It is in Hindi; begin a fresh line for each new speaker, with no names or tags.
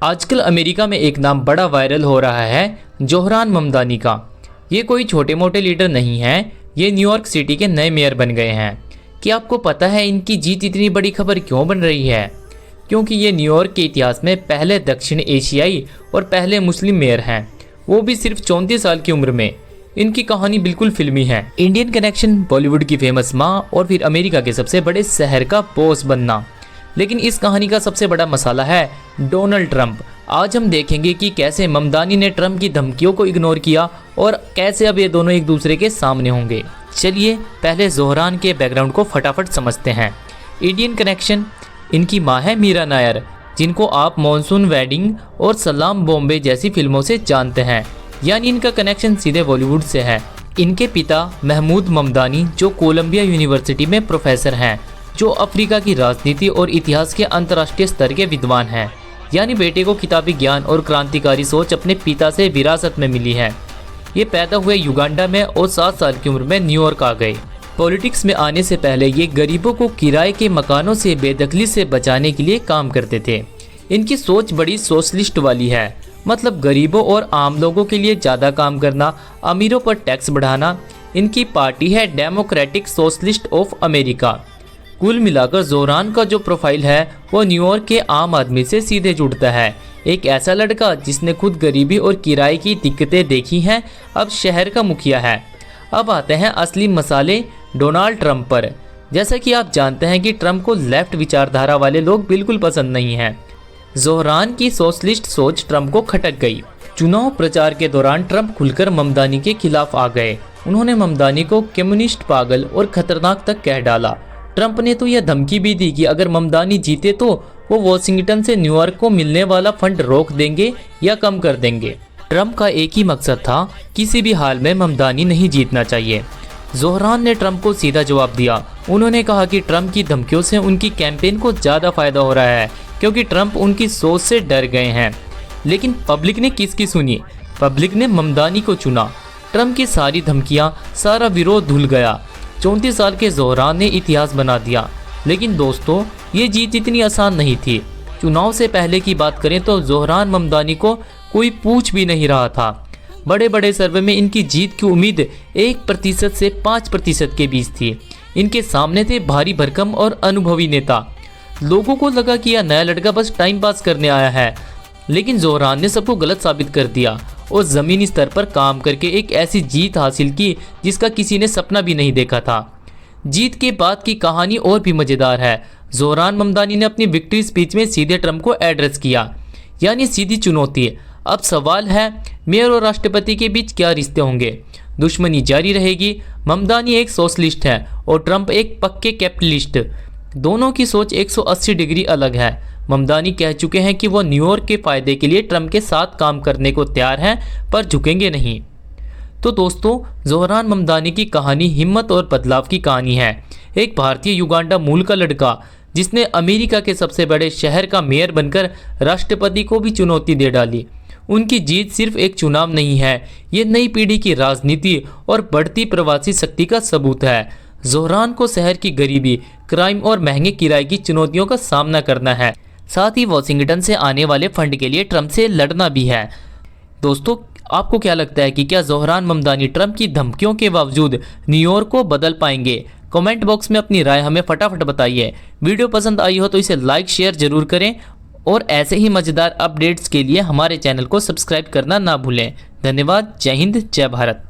आजकल अमेरिका में एक नाम बड़ा वायरल हो रहा है, जोहरान ममदानी का। ये कोई छोटे मोटे लीडर नहीं है, ये न्यूयॉर्क सिटी के नए मेयर बन गए हैं। क्या आपको पता है इनकी जीत इतनी बड़ी खबर क्यों बन रही है? क्योंकि ये न्यूयॉर्क के इतिहास में पहले दक्षिण एशियाई और पहले मुस्लिम मेयर हैं, वो भी सिर्फ 34 साल की उम्र में। इनकी कहानी बिल्कुल फिल्मी है। इंडियन कनेक्शन, बॉलीवुड की फेमस माँ और फिर अमेरिका के सबसे बड़े शहर का बॉस बनना। लेकिन इस कहानी का सबसे बड़ा मसाला है डोनाल्ड ट्रंप। आज हम देखेंगे कि कैसे ममदानी ने ट्रंप की धमकियों को इग्नोर किया और कैसे अब ये दोनों एक दूसरे के सामने होंगे। चलिए पहले जोहरान के बैकग्राउंड को फटाफट समझते हैं। इंडियन कनेक्शन, इनकी माँ है मीरा नायर, जिनको आप मॉनसून वेडिंग और सलाम बॉम्बे जैसी फिल्मों से जानते हैं, यानी इनका कनेक्शन सीधे बॉलीवुड से है। इनके पिता महमूद ममदानी जो कोलंबिया यूनिवर्सिटी में प्रोफेसर हैं, जो अफ्रीका की राजनीति और इतिहास के अंतर्राष्ट्रीय स्तर के विद्वान हैं। यानी बेटे को किताबी ज्ञान और क्रांतिकारी सोच अपने पिता से विरासत में मिली है। ये पैदा हुए युगांडा में और 7 साल की उम्र में न्यूयॉर्क आ गए। पॉलिटिक्स में आने से पहले ये गरीबों को किराए के मकानों से बेदखली से बचाने के लिए काम करते थे। इनकी सोच बड़ी सोशलिस्ट वाली है, मतलब गरीबों और आम लोगों के लिए ज़्यादा काम करना, अमीरों पर टैक्स बढ़ाना। इनकी पार्टी है डेमोक्रेटिक सोशलिस्ट ऑफ अमेरिका। कुल मिलाकर जोहरान का जो प्रोफाइल है वो न्यूयॉर्क के आम आदमी से सीधे जुड़ता है। एक ऐसा लड़का जिसने खुद गरीबी और किराए की दिक्कतें देखी हैं, अब शहर का मुखिया है। अब आते हैं असली मसाले डोनाल्ड ट्रंप पर। जैसा कि आप जानते हैं कि ट्रंप को लेफ्ट विचारधारा वाले लोग बिल्कुल पसंद नहीं हैं। जोहरान की सोशलिस्ट सोच ट्रंप को खटक गई। चुनाव प्रचार के दौरान ट्रंप खुलकर ममदानी के खिलाफ आ गए। उन्होंने ममदानी को कम्युनिस्ट, पागल और खतरनाक तक कह डाला। ट्रंप ने तो यह धमकी भी दी कि अगर ममदानी जीते तो वो वॉशिंगटन से न्यूयॉर्क को मिलने वाला फंड रोक देंगे या कम कर देंगे। ट्रंप का एक ही मकसद था, किसी भी हाल में ममदानी नहीं जीतना चाहिए। जोहरान ने ट्रंप को सीधा जवाब दिया। उन्होंने कहा कि ट्रंप की धमकियों से उनकी कैंपेन को ज़्यादा फायदा हो रहा है, क्योंकि ट्रंप उनकी सोच से डर गए हैं। लेकिन पब्लिक ने किसकी सुनी? पब्लिक ने ममदानी को चुना। ट्रंप की सारी धमकियाँ, सारा विरोध धुल गया। 34 साल के जोहरान ने इतिहास बना दिया। लेकिन दोस्तों, ये जीत इतनी आसान नहीं थी। चुनाव से पहले की बात करें तो जोहरान ममदानी को कोई पूछ भी नहीं रहा था। बड़े बड़े सर्वे में इनकी जीत की उम्मीद 1% से 5% के बीच थी। इनके सामने थे भारी भरकम और अनुभवी नेता। लोगों को लगा कि यह नया लड़का बस टाइम पास करने आया है, लेकिन जोहरान ने सबको गलत साबित कर दिया और ज़मीनी स्तर पर काम करके एक ऐसी जीत हासिल की जिसका किसी ने सपना भी नहीं देखा था। जीत के बाद की कहानी और भी मज़ेदार है। जोहरान ममदानी ने अपनी विक्ट्री स्पीच में सीधे ट्रंप को एड्रेस किया, यानी सीधी चुनौती। अब सवाल है, मेयर और राष्ट्रपति के बीच क्या रिश्ते होंगे? दुश्मनी जारी रहेगी? ममदानी एक सोशलिस्ट है और ट्रंप एक पक्के कैपिटलिस्ट। दोनों की सोच 180 डिग्री अलग है। ममदानी कह चुके हैं कि वो न्यूयॉर्क के फ़ायदे के लिए ट्रंप के साथ काम करने को तैयार हैं, पर झुकेंगे नहीं। तो दोस्तों, जोहरान ममदानी की कहानी हिम्मत और बदलाव की कहानी है। एक भारतीय युगांडा मूल का लड़का जिसने अमेरिका के सबसे बड़े शहर का मेयर बनकर राष्ट्रपति को भी चुनौती दे डाली। उनकी जीत सिर्फ एक चुनाव नहीं है, ये नई पीढ़ी की राजनीति और बढ़ती प्रवासी शक्ति का सबूत है। जोहरान को शहर की गरीबी, क्राइम और महंगे किराए की चुनौतियों का सामना करना है। साथ ही वॉशिंगटन से आने वाले फंड के लिए ट्रंप से लड़ना भी है। दोस्तों, आपको क्या लगता है कि क्या जोहरान ममदानी ट्रंप की धमकियों के बावजूद न्यूयॉर्क को बदल पाएंगे? कमेंट बॉक्स में अपनी राय हमें फटाफट बताइए। वीडियो पसंद आई हो तो इसे लाइक शेयर जरूर करें और ऐसे ही मज़ेदार अपडेट्स के लिए हमारे चैनल को सब्सक्राइब करना ना भूलें। धन्यवाद। जय हिंद, जय भारत।